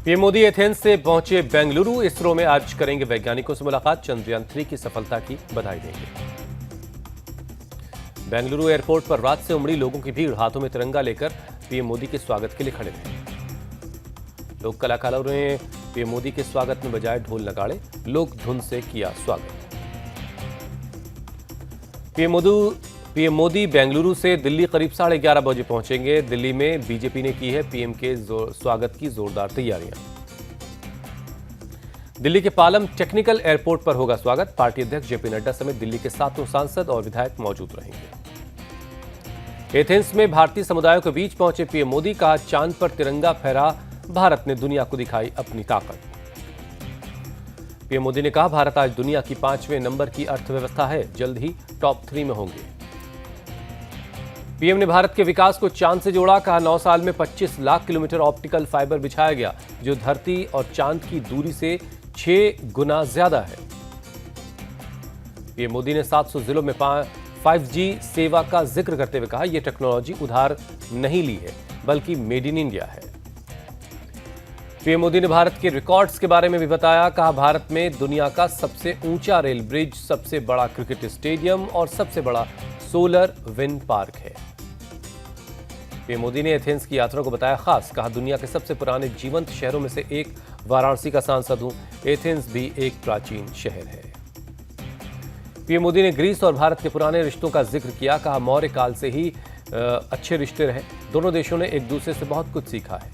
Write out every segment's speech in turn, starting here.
PM Modi Athens से पहुंचे बेंगलुरु। इसरो में आज करेंगे वैज्ञानिकों से मुलाकात। चंद्रयान-3 की सफलता की बधाई देंगे। बेंगलुरु एयरपोर्ट पर रात से उमड़ी लोगों की भीड़। हाथों में तिरंगा लेकर पीएम मोदी के स्वागत के लिए खड़े रहे। लोक कलाकारों ने पीएम मोदी के स्वागत में बजाए ढोल नगाड़े। लोक धुन से किया स्वागत। पीएम मोदी बेंगलुरु से दिल्ली करीब 11:30 बजे पहुंचेंगे। दिल्ली में बीजेपी ने की है पीएम के स्वागत की जोरदार तैयारियां। दिल्ली के पालम टेक्निकल एयरपोर्ट पर होगा स्वागत। पार्टी अध्यक्ष जेपी नड्डा समेत दिल्ली के 7 सांसद और विधायक मौजूद रहेंगे। एथेंस में भारतीय समुदायों के बीच पहुंचे पीएम मोदी। कहा, चांद पर तिरंगा फहरा, भारत ने दुनिया को दिखाई अपनी ताकत। पीएम मोदी ने कहा, भारत आज दुनिया की 5वें नंबर की अर्थव्यवस्था है, जल्द ही टॉप 3 में होंगे। पीएम ने भारत के विकास को चांद से जोड़ा। कहा, 9 साल में 25 लाख किलोमीटर ऑप्टिकल फाइबर बिछाया गया, जो धरती और चांद की दूरी से 6 गुना ज्यादा है। पीएम मोदी ने 700 जिलों में 5G सेवा का जिक्र करते हुए कहा, यह टेक्नोलॉजी उधार नहीं ली है, बल्कि मेड इन इंडिया है। पीएम मोदी ने भारत के रिकॉर्ड्स के बारे में भी बताया। कहा, भारत में दुनिया का सबसे ऊंचा रेल ब्रिज, सबसे बड़ा क्रिकेट स्टेडियम और सबसे बड़ा सोलर विंड पार्क है। पीएम मोदी ने एथेंस की यात्रा को बताया खास। कहा, दुनिया के सबसे पुराने जीवंत शहरों में से एक वाराणसी का सांसद हूं। एथेंस भी एक प्राचीन शहर है। पीएम मोदी ने ग्रीस और भारत के पुराने रिश्तों का जिक्र किया। कहा, मौर्य काल से ही अच्छे रिश्ते रहे। दोनों देशों ने एक दूसरे से बहुत कुछ सीखा है।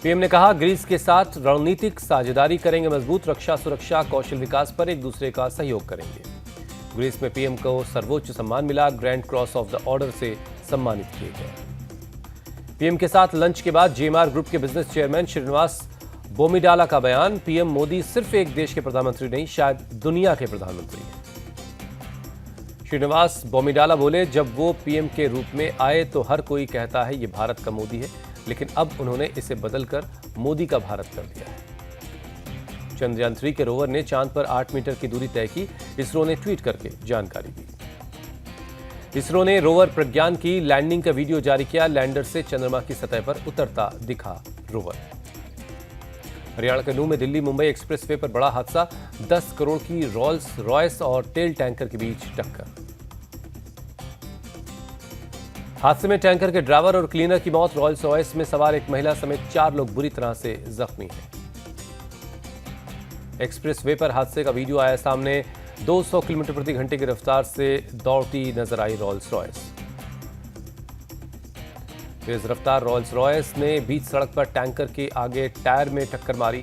पीएम ने कहा, ग्रीस के साथ रणनीतिक साझेदारी करेंगे मजबूत। रक्षा, सुरक्षा, कौशल विकास पर एक दूसरे का सहयोग करेंगे। ग्रीस में पीएम को सर्वोच्च सम्मान मिला। Grand cross of the order से सम्मानित किए गए। पीएम के साथ लंच के बाद जेएमआर ग्रुप के बिजनेस चेयरमैन श्रीनिवास बोमिडाला का बयान। पीएम मोदी सिर्फ एक देश के प्रधानमंत्री नहीं, शायद दुनिया के प्रधानमंत्री हैं। श्रीनिवास बोमिडाला बोले, जब वो पीएम के रूप में आए तो हर कोई कहता है ये भारत का मोदी है, लेकिन अब उन्होंने इसे बदलकर मोदी का भारत कर दिया है। चंद्रयान-3 के रोवर ने चांद पर 8 मीटर की दूरी तय की। इसरो ने ट्वीट करके जानकारी दी। इसरो ने रोवर प्रज्ञान की लैंडिंग का वीडियो जारी किया। लैंडर से चंद्रमा की सतह पर उतरता दिखा रोवर। हरियाणा के नूंह में दिल्ली मुंबई एक्सप्रेसवे पर बड़ा हादसा। 10 करोड़ की रोल्स रॉयस और तेल टैंकर के बीच टक्कर। हादसे में टैंकर के ड्राइवर और क्लीनर की मौत। रॉयल्स रॉयस में सवार एक महिला समेत 4 लोग बुरी तरह से जख्मी हैं। एक्सप्रेसवे पर हादसे का वीडियो आया सामने। 200 किलोमीटर प्रति घंटे की रफ्तार से दौड़ती नजर आई रॉयल्स रॉयस। तेज रफ्तार रॉयल्स रॉयस ने बीच सड़क पर टैंकर के आगे टायर में टक्कर मारी।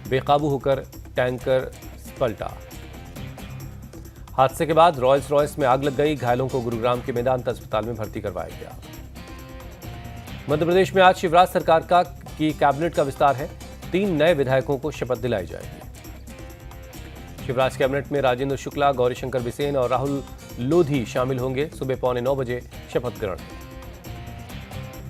बेकाबू होकर टैंकर पलटा। हादसे के बाद रॉयल्स रॉयस में आग लग गई। घायलों को गुरुग्राम के मेदांता अस्पताल में भर्ती करवाया गया। मध्य प्रदेश में आज शिवराज सरकार की कैबिनेट का विस्तार है। 3 नए विधायकों को शपथ दिलाई जाएगी। शिवराज कैबिनेट में राजेंद्र शुक्ला, गौरीशंकर बिसेन और राहुल लोधी शामिल होंगे। सुबह 8:45 बजे शपथ ग्रहण।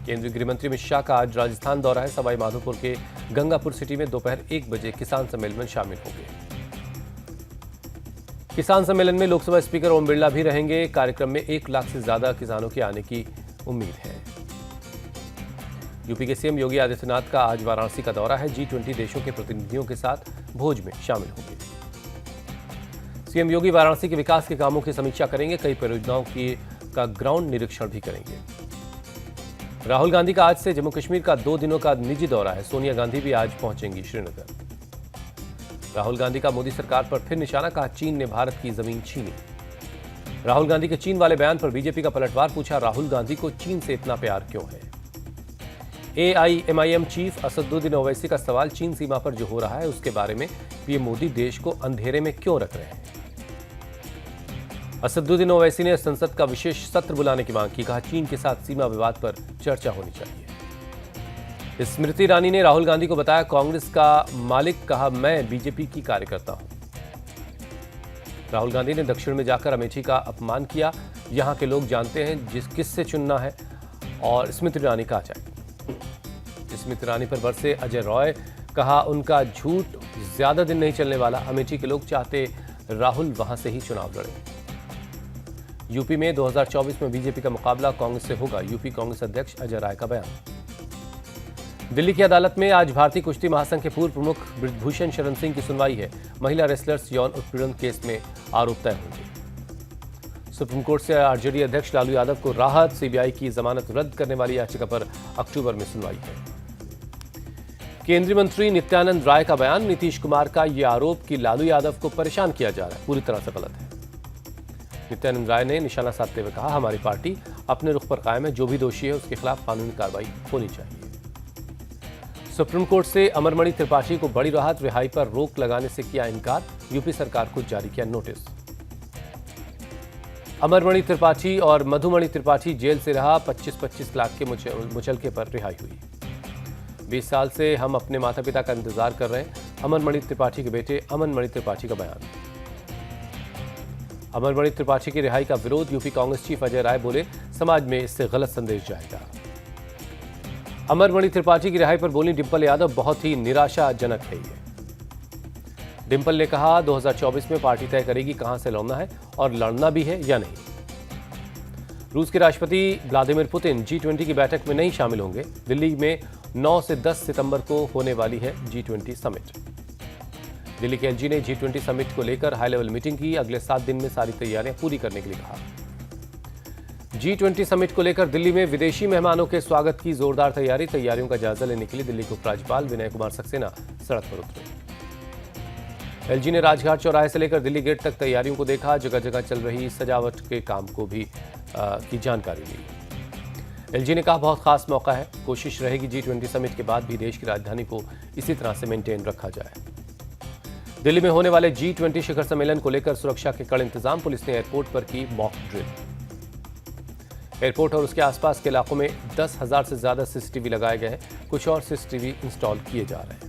केंद्रीय गृह मंत्री अमित शाह का आज राजस्थान दौरा है। सवाई माधोपुर के गंगापुर सिटी में दोपहर 1 बजे किसान सम्मेलन में शामिल होंगे। किसान सम्मेलन में लोकसभा स्पीकर ओम बिरला भी रहेंगे। कार्यक्रम में 1 लाख से ज्यादा किसानों के आने की उम्मीद है। यूपी के सीएम योगी आदित्यनाथ का आज वाराणसी का दौरा है। G20 देशों के प्रतिनिधियों के साथ भोज में शामिल होंगे। सीएम योगी वाराणसी के विकास के कामों की समीक्षा करेंगे। कई परियोजनाओं का ग्राउंड निरीक्षण भी करेंगे। राहुल गांधी का आज से जम्मू कश्मीर का 2 दिनों का निजी दौरा है। सोनिया गांधी भी आज पहुंचेंगी श्रीनगर। राहुल गांधी का मोदी सरकार पर फिर निशाना। कहा, चीन ने भारत की जमीन छीनी। राहुल गांधी के चीन वाले बयान पर बीजेपी का पलटवार। पूछा, राहुल गांधी को चीन से इतना प्यार क्यों है। AIMIM चीफ असदुद्दीन ओवैसी का सवाल, चीन सीमा पर जो हो रहा है उसके बारे में पीएम मोदी देश को अंधेरे में क्यों रख रहे हैं। असदुद्दीन ओवैसी ने संसद का विशेष सत्र बुलाने की मांग की। कहा, चीन के साथ सीमा विवाद पर चर्चा होनी चाहिए। स्मृति ईरानी ने राहुल गांधी को बताया कांग्रेस का मालिक। कहा, मैं बीजेपी की कार्यकर्ता हूं। राहुल गांधी ने दक्षिण में जाकर अमेठी का अपमान किया। यहां के लोग जानते हैं किससे चुनना है और स्मृति ईरानी कहा जाए। स्मृति ईरानी पर बरसे अजय रॉय। कहा, उनका झूठ ज्यादा दिन नहीं चलने वाला। अमेठी के लोग चाहते राहुल वहां से ही चुनाव लड़े। यूपी में 2024 में बीजेपी का मुकाबला कांग्रेस से होगा। यूपी कांग्रेस अध्यक्ष अजय राय का बयान। दिल्ली की अदालत में आज भारतीय कुश्ती महासंघ के पूर्व प्रमुख ब्रिजभूषण शरण सिंह की सुनवाई है। महिला रेसलर्स यौन उत्पीड़न केस में आरोप तय होंगे। सुप्रीम कोर्ट से आरजेडी अध्यक्ष लालू यादव को राहत। सीबीआई की जमानत रद्द करने वाली याचिका पर अक्टूबर में सुनवाई है। केंद्रीय मंत्री नित्यानंद राय का बयान। नीतीश कुमार का यह आरोप कि लालू यादव को परेशान किया जा रहा है पूरी तरह से गलत है। नित्यानंद राय ने निशाना साधते हुए कहा, हमारी पार्टी अपने रुख पर कायम है। जो भी दोषी है उसके खिलाफ कानूनी कार्रवाई होनी चाहिए। सुप्रीम कोर्ट से अमरमणि त्रिपाठी को बड़ी राहत। रिहाई पर रोक लगाने से किया इनकार। यूपी सरकार को जारी किया नोटिस। अमरमणि त्रिपाठी और मधुमणि त्रिपाठी जेल से रहा। 25-25 लाख के मुचलके पर रिहाई हुई। 20 साल से हम अपने माता पिता का इंतजार कर रहे हैं। अमरमणि त्रिपाठी के बेटे अमनमणि त्रिपाठी का बयान। अमरमणि त्रिपाठी की रिहाई का विरोध। यूपी कांग्रेस चीफ अजय राय बोले, समाज में इससे गलत संदेश जाएगा। अमरमणि त्रिपाठी की रिहाई पर बोली डिंपल यादव, बहुत ही निराशाजनक है ये। डिंपल ने कहा, 2024 में पार्टी तय करेगी कहां से लड़ना है और लड़ना भी है या नहीं। रूस के राष्ट्रपति व्लादिमीर पुतिन G20 की बैठक में नहीं शामिल होंगे। दिल्ली में 9 से 10 सितंबर को होने वाली है G20 समिट। दिल्ली के एलजी ने G20 समिट को लेकर हाई लेवल मीटिंग की। अगले 7 दिन में सारी तैयारियां पूरी करने के लिए कहा। G20 समिट को लेकर दिल्ली में विदेशी मेहमानों के स्वागत की जोरदार तैयारियों का जायजा लेने के लिए दिल्ली के उपराज्यपाल विनय कुमार सक्सेना सड़क पर उतरे। एलजी ने राजघाट चौराहे से लेकर दिल्ली गेट तक तैयारियों को देखा। जगह जगह चल रही सजावट के काम को भी की जानकारी ली। एलजी ने कहा, बहुत खास मौका है। कोशिश रहेगी G20 समिट के बाद भी देश की राजधानी को इसी तरह से मेंटेन रखा जाए। दिल्ली में होने वाले G20 शिखर सम्मेलन को लेकर सुरक्षा के कड़े इंतजाम। पुलिस ने एयरपोर्ट पर की मॉक ड्रिल। एयरपोर्ट और उसके आसपास के इलाकों में 10,000 से ज्यादा सीसीटीवी लगाए गए हैं। कुछ और सीसीटीवी इंस्टॉल किए जा रहे हैं।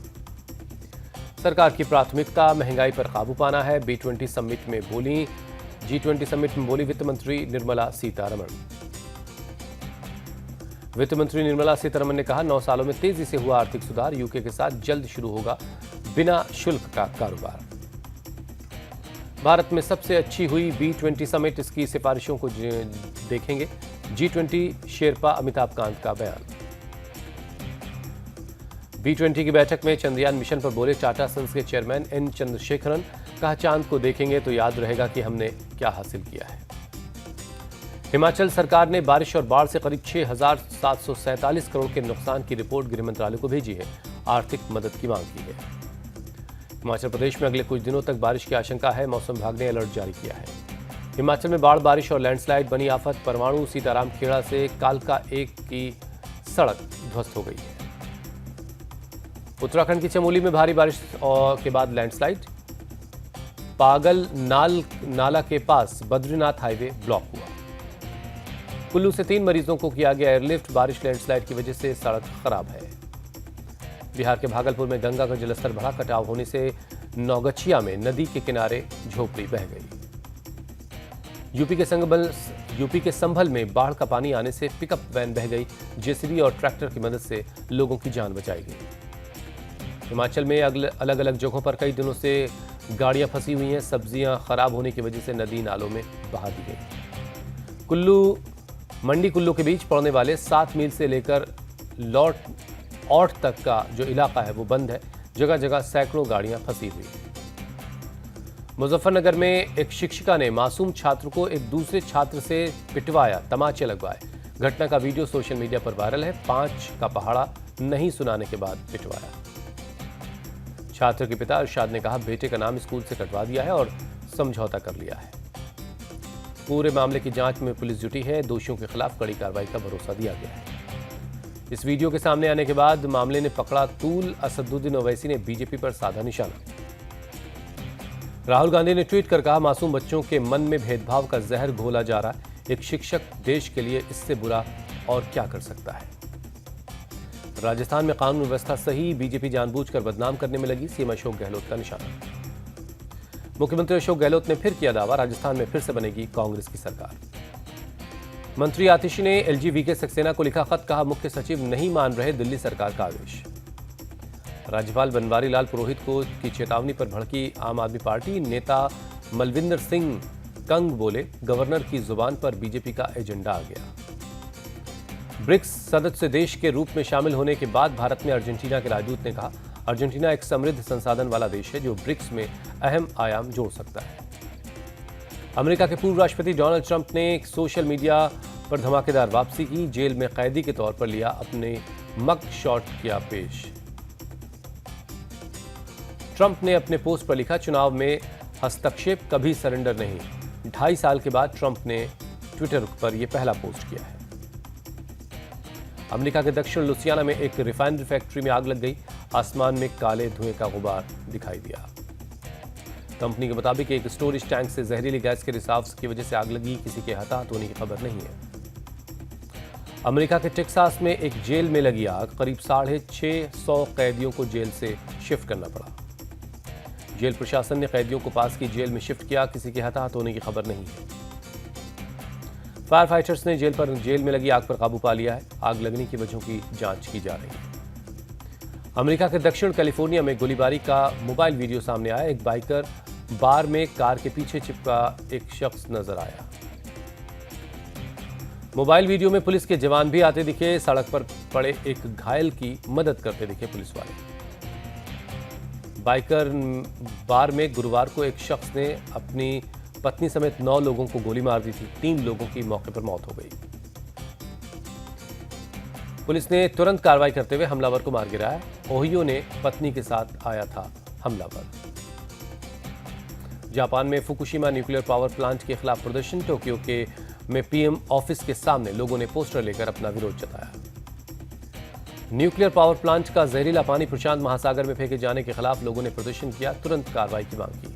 सरकार की प्राथमिकता महंगाई पर काबू पाना है। G20 समिट में बोली वित्त मंत्री निर्मला सीतारमण। वित्त मंत्री निर्मला सीतारमण ने कहा, 9 सालों में तेजी से हुआ आर्थिक सुधार। यूके के साथ जल्द शुरू होगा बिना शुल्क का कारोबार। भारत में सबसे अच्छी हुई G20 समिट, इसकी सिफारिशों को देखेंगे। G20 शेरपा अमिताभ कांत का बयान। G20 की बैठक में चंद्रयान मिशन पर बोले टाटा सन्स के चेयरमैन एन चंद्रशेखरन। कहा, चांद को देखेंगे तो याद रहेगा कि हमने क्या हासिल किया है। हिमाचल सरकार ने बारिश और बाढ़ से करीब 6,747 करोड़ के नुकसान की रिपोर्ट गृह मंत्रालय को भेजी है। आर्थिक मदद की मांग की है। हिमाचल प्रदेश में अगले कुछ दिनों तक बारिश की आशंका है। मौसम विभाग ने अलर्ट जारी किया है। हिमाचल में बाढ़, बारिश और लैंडस्लाइड बनी आफत। परवाणु सीताराम खेड़ा से कालका 1 की सड़क ध्वस्त हो गई है। उत्तराखंड की चमोली में भारी बारिश के बाद लैंडस्लाइड। पागल नाला के पास बद्रीनाथ हाईवे ब्लॉक हुआ। कुल्लू से 3 मरीजों को किया गया एयरलिफ्ट। बारिश लैंडस्लाइड की वजह से सड़क खराब है। बिहार के भागलपुर में गंगा का जलस्तर बढ़ा। कटाव होने से नौगछिया में नदी के किनारे झोपड़ी बह गई। यूपी के संभल में बाढ़ का पानी आने से पिकअप वैन बह गई। जेसीबी और ट्रैक्टर की मदद से लोगों की जान बचाई गई। हिमाचल में अलग अलग जगहों पर कई दिनों से गाड़ियां फंसी हुई हैं। सब्जियां खराब होने की वजह से नदी नालों में बहा दी गई। मंडी कुल्लू के बीच पड़ने वाले 7 मील से लेकर औट तक का जो इलाका है वो बंद है। जगह जगह सैकड़ों गाड़ियां फंसी हुई। मुजफ्फरनगर में एक शिक्षिका ने मासूम छात्र को एक दूसरे छात्र से पिटवाया, तमाचे लगवाए। घटना का वीडियो सोशल मीडिया पर वायरल है। 5 का पहाड़ा नहीं सुनाने के बाद पिटवाया। छात्र के पिता इरशाद ने कहा, बेटे का नाम स्कूल से कटवा दिया है और समझौता कर लिया है। पूरे मामले की जांच में पुलिस जुटी है। दोषियों के खिलाफ कड़ी कार्रवाई का भरोसा दिया गया है। इस वीडियो के सामने आने के बाद मामले ने पकड़ा तूल। असदुद्दीन ओवैसी ने बीजेपी पर साधा निशाना। राहुल गांधी ने ट्वीट कर कहा, मासूम बच्चों के मन में भेदभाव का जहर घोला जा रहा है। एक शिक्षक देश के लिए इससे बुरा और क्या कर सकता है। राजस्थान में कानून व्यवस्था सही, बीजेपी जानबूझकर बदनाम करने में लगी। सीएम अशोक गहलोत का निशाना। मुख्यमंत्री अशोक गहलोत ने फिर किया दावा, राजस्थान में फिर से बनेगी कांग्रेस की सरकार। मंत्री आतिशी ने एलजी वीके सक्सेना को लिखा खत। कहा, मुख्य सचिव नहीं मान रहे दिल्ली सरकार का आदेश। राज्यपाल बनवारी लाल पुरोहित की चेतावनी पर भड़की आम आदमी पार्टी। नेता मलविंदर सिंह कंग बोले, गवर्नर की जुबान पर बीजेपी का एजेंडा आ गया। ब्रिक्स सदस्य देश के रूप में शामिल होने के बाद भारत में अर्जेंटीना के राजदूत ने कहा, अर्जेंटीना एक समृद्ध संसाधन वाला देश है जो ब्रिक्स में अहम आयाम जोड़ सकता है। अमेरिका के पूर्व राष्ट्रपति डोनाल्ड ट्रंप ने एक सोशल मीडिया पर धमाकेदार वापसी की, जेल में कैदी के तौर पर लिया अपने मग शॉट किया पेश। ट्रंप ने अपने पोस्ट पर लिखा, चुनाव में हस्तक्षेप कभी सरेंडर नहीं। 2.5 साल के बाद ट्रंप ने ट्विटर पर यह पहला पोस्ट किया है। अमेरिका के दक्षिण लुसियाना में एक रिफाइनरी फैक्ट्री में आग लग गई, आसमान में काले धुएं का गुबार दिखाई दिया। कंपनी के मुताबिक एक स्टोरेज टैंक से जहरीली गैस के रिसाव की वजह से आग लगी, किसी के हताहत होने की खबर नहीं है। अमेरिका के टेक्सास में एक जेल में लगी आग, करीब 650 कैदियों को जेल से शिफ्ट करना पड़ा। जेल प्रशासन ने कैदियों को पास की जेल में शिफ्ट किया, किसी के हताहत होने की खबर नहीं है। फायर फाइटर्स ने जेल में लगी आग पर काबू पा लिया है। आग लगने की वजहों की जांच की जा रही है। अमेरिका के दक्षिण कैलिफोर्निया में गोलीबारी का मोबाइल वीडियो सामने आया। एक बाइकर बार में कार के पीछे चिपका एक शख्स नजर आया। मोबाइल वीडियो में पुलिस के जवान भी आते दिखे, सड़क पर पड़े एक घायल की मदद करते दिखे पुलिस वाले। बाइकर बार में गुरुवार को एक शख्स ने अपनी पत्नी समेत 9 लोगों को गोली मार दी थी। 3 लोगों की मौके पर मौत हो गई। पुलिस ने तुरंत कार्रवाई करते हुए हमलावर को मार गिराया। ओहियो ने पत्नी के साथ आया था हमलावर। जापान में फुकुशिमा न्यूक्लियर पावर प्लांट के खिलाफ प्रदर्शन। टोक्यो में पीएम ऑफिस के सामने लोगों ने पोस्टर लेकर अपना विरोध जताया। न्यूक्लियर पावर प्लांट का जहरीला पानी प्रशांत महासागर में फेंके जाने के खिलाफ लोगों ने प्रदर्शन किया, तुरंत कार्रवाई की मांग की।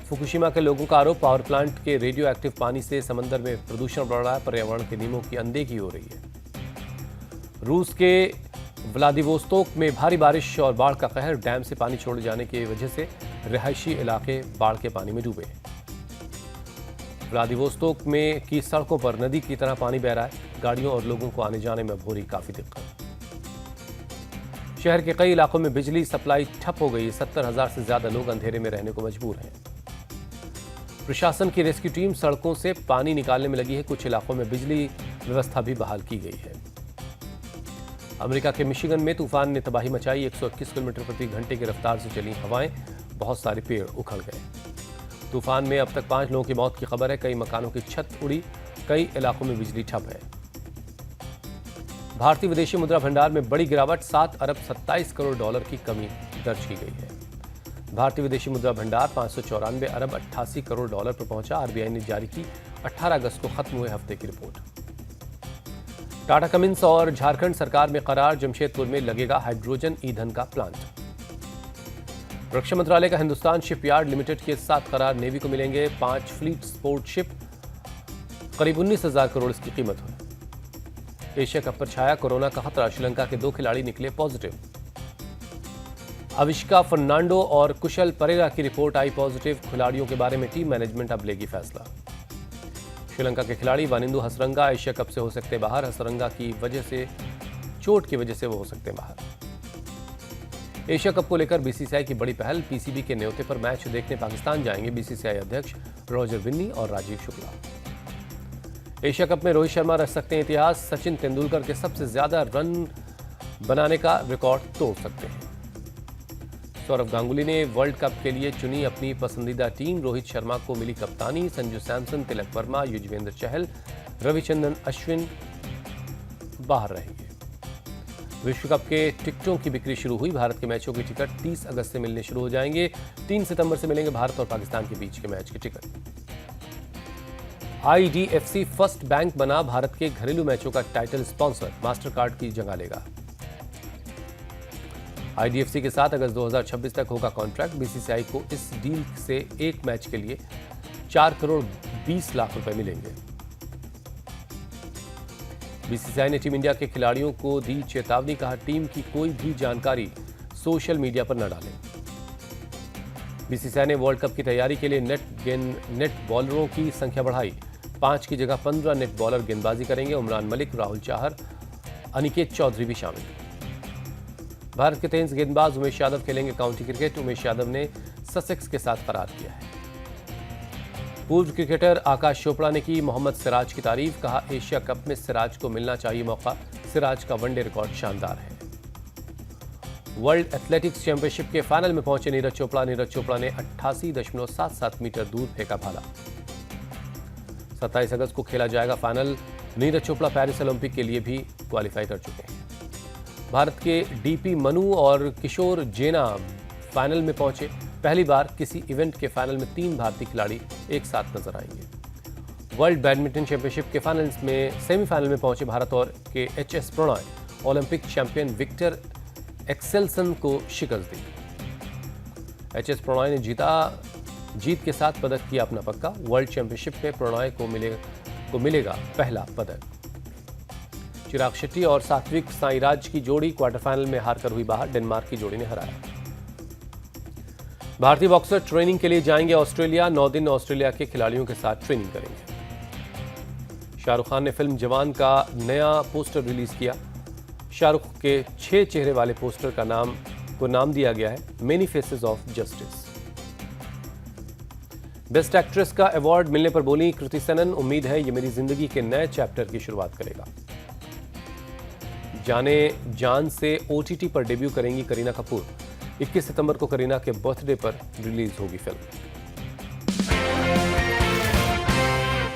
फुकुशिमा के लोगों का आरोप, पावर प्लांट के रेडियो एक्टिव पानी से समंदर में प्रदूषण बढ़ रहा है, पर्यावरण के नियमों की अनदेखी हो रही है। रूस के व्लादिवोस्तोक में भारी बारिश और बाढ़ का कहर। डैम से पानी छोड़े जाने की वजह से रिहायशी इलाके बाढ़ के पानी में डूबे। व्लादिवोस्तोक में की सड़कों पर नदी की तरह पानी बह रहा है। गाड़ियों और लोगों को आने जाने में हो रही काफी दिक्कत। शहर के कई इलाकों में बिजली सप्लाई ठप हो गई। 70,000 से ज्यादा लोग अंधेरे में रहने को मजबूर हैं। प्रशासन की रेस्क्यू टीम सड़कों से पानी निकालने में लगी है। कुछ इलाकों में बिजली व्यवस्था भी बहाल की गई है। अमेरिका के मिशिगन में तूफान ने तबाही मचाई। 121 किलोमीटर प्रति घंटे की रफ्तार से चली हवाएं, बहुत सारे पेड़ उखड़ गए। तूफान में अब तक 5 लोगों की मौत की खबर है। कई मकानों की छत उड़ी, कई इलाकों में बिजली ठप है। भारतीय विदेशी मुद्रा भंडार में बड़ी गिरावट, 7 अरब 27 करोड़ डॉलर की कमी दर्ज की गई है। भारतीय विदेशी मुद्रा भंडार 594 अरब 88 करोड़ डॉलर पर पहुंचा। आरबीआई ने जारी की 18 अगस्त को खत्म हुए हफ्ते की रिपोर्ट। टाटा कमिंस और झारखंड सरकार में करार, जमशेदपुर में लगेगा हाइड्रोजन ईंधन का प्लांट। रक्षा मंत्रालय का हिंदुस्तान शिपयार्ड लिमिटेड के साथ करार, नेवी को मिलेंगे 5 फ्लीट स्पोर्ट शिप, करीब 19,000 करोड़ इसकी कीमत है। एशिया कप पर छाया कोरोना का खतरा, श्रीलंका के 2 खिलाड़ी निकले पॉजिटिव। अविष्का फर्नांडो और कुशल परेरा की रिपोर्ट आई पॉजिटिव। खिलाड़ियों के बारे में टीम मैनेजमेंट अब लेगी फैसला। श्रीलंका के खिलाड़ी वानिंदु हसरंगा एशिया कप से हो सकते बाहर। हसरंगा की वजह से, चोट की वजह से वो हो सकते बाहर। एशिया कप को लेकर बीसीसीआई की बड़ी पहल, पीसीबी के न्योते पर मैच देखने पाकिस्तान जाएंगे बीसीसीआई अध्यक्ष रॉजर बिन्नी और राजीव शुक्ला। एशिया कप में रोहित शर्मा रच सकते हैं इतिहास, सचिन तेंदुलकर के सबसे ज्यादा रन बनाने का रिकॉर्ड तोड़ सकते हैं। सौरव गांगुली ने वर्ल्ड कप के लिए चुनी अपनी पसंदीदा टीम, रोहित शर्मा को मिली कप्तानी। संजू सैमसन, तिलक वर्मा, युजवेंद्र चहल, रविचंद्रन अश्विन बाहर रहेंगे। विश्व कप के टिकटों की बिक्री शुरू हुई। भारत के मैचों के टिकट 30 अगस्त से मिलने शुरू हो जाएंगे। 3 सितंबर से मिलेंगे भारत और पाकिस्तान के बीच के मैच के टिकट। आईडीएफसी फर्स्ट बैंक बना भारत के घरेलू मैचों का टाइटल स्पॉन्सर, मास्टर कार्ड की जगह लेगा। आईडीएफसी के साथ अगस्त 2026 तक होगा कॉन्ट्रैक्ट। बीसीसीआई को इस डील से एक मैच के लिए 4 करोड़ 20 लाख रुपए मिलेंगे। बीसीसीआई ने टीम इंडिया के खिलाड़ियों को दी चेतावनी, कहा टीम की कोई भी जानकारी सोशल मीडिया पर न डालें। बीसीसीआई ने वर्ल्ड कप की तैयारी के लिए नेट बॉलरों की संख्या बढ़ाई। 5 की जगह 15 नेट बॉलर गेंदबाजी करेंगे। उमरान मलिक, राहुल चाहर, अनिकेत चौधरी भी शामिल। भारत के तेज गेंदबाज उमेश यादव खेलेंगे काउंटी क्रिकेट। उमेश यादव ने ससेक्स के साथ करार किया है। पूर्व क्रिकेटर आकाश चोपड़ा ने की मोहम्मद सिराज की तारीफ, कहा एशिया कप में सिराज को मिलना चाहिए मौका, सिराज का वनडे रिकॉर्ड शानदार है। वर्ल्ड एथलेटिक्स चैंपियनशिप के फाइनल में पहुंचे नीरज चोपड़ा ने 88.77 मीटर दूर फेंका भाला। 27 अगस्त को खेला जाएगा final. Neeraj Chopra Paris Olympic के लिए भी क्वालिफाई कर चुके हैं। भारत के डीपी मनु और किशोर जेना फाइनल में पहुंचे। पहली बार किसी इवेंट के फाइनल में 3 भारतीय खिलाड़ी एक साथ नजर आएंगे। वर्ल्ड बैडमिंटन चैंपियनशिप के फाइनल्स में सेमीफाइनल में पहुंचे भारत और के HS Prannoy Olympic champion Viktor Axelsen को शिकस्त दी। एचएस प्रणॉय ने जीत के साथ पदक किया अपना पक्का। वर्ल्ड चैंपियनशिप में प्रणॉय को मिलेगा पहला पदक। चिराग शेट्टी और सात्विक साईराज की जोड़ी क्वार्टर फाइनल में हारकर हुई बाहर, डेनमार्क की जोड़ी ने हराया। भारतीय बॉक्सर ट्रेनिंग के लिए जाएंगे ऑस्ट्रेलिया। 9 दिन ऑस्ट्रेलिया के खिलाड़ियों के साथ ट्रेनिंग करेंगे। शाहरुख खान ने फिल्म जवान का नया पोस्टर रिलीज किया। शाहरुख के 6 चेहरे वाले पोस्टर का नाम दिया गया है many faces of justice. Best actress का अवार्ड मिलने पर बोली कृति सेनन, उम्मीद है ये मेरी जिंदगी के नए चैप्टर की शुरुआत करेगा। जाने जान से ओटीटी पर डेब्यू करेंगी करीना कपूर। 21 सितंबर को करीना के बर्थडे पर रिलीज होगी फिल्म।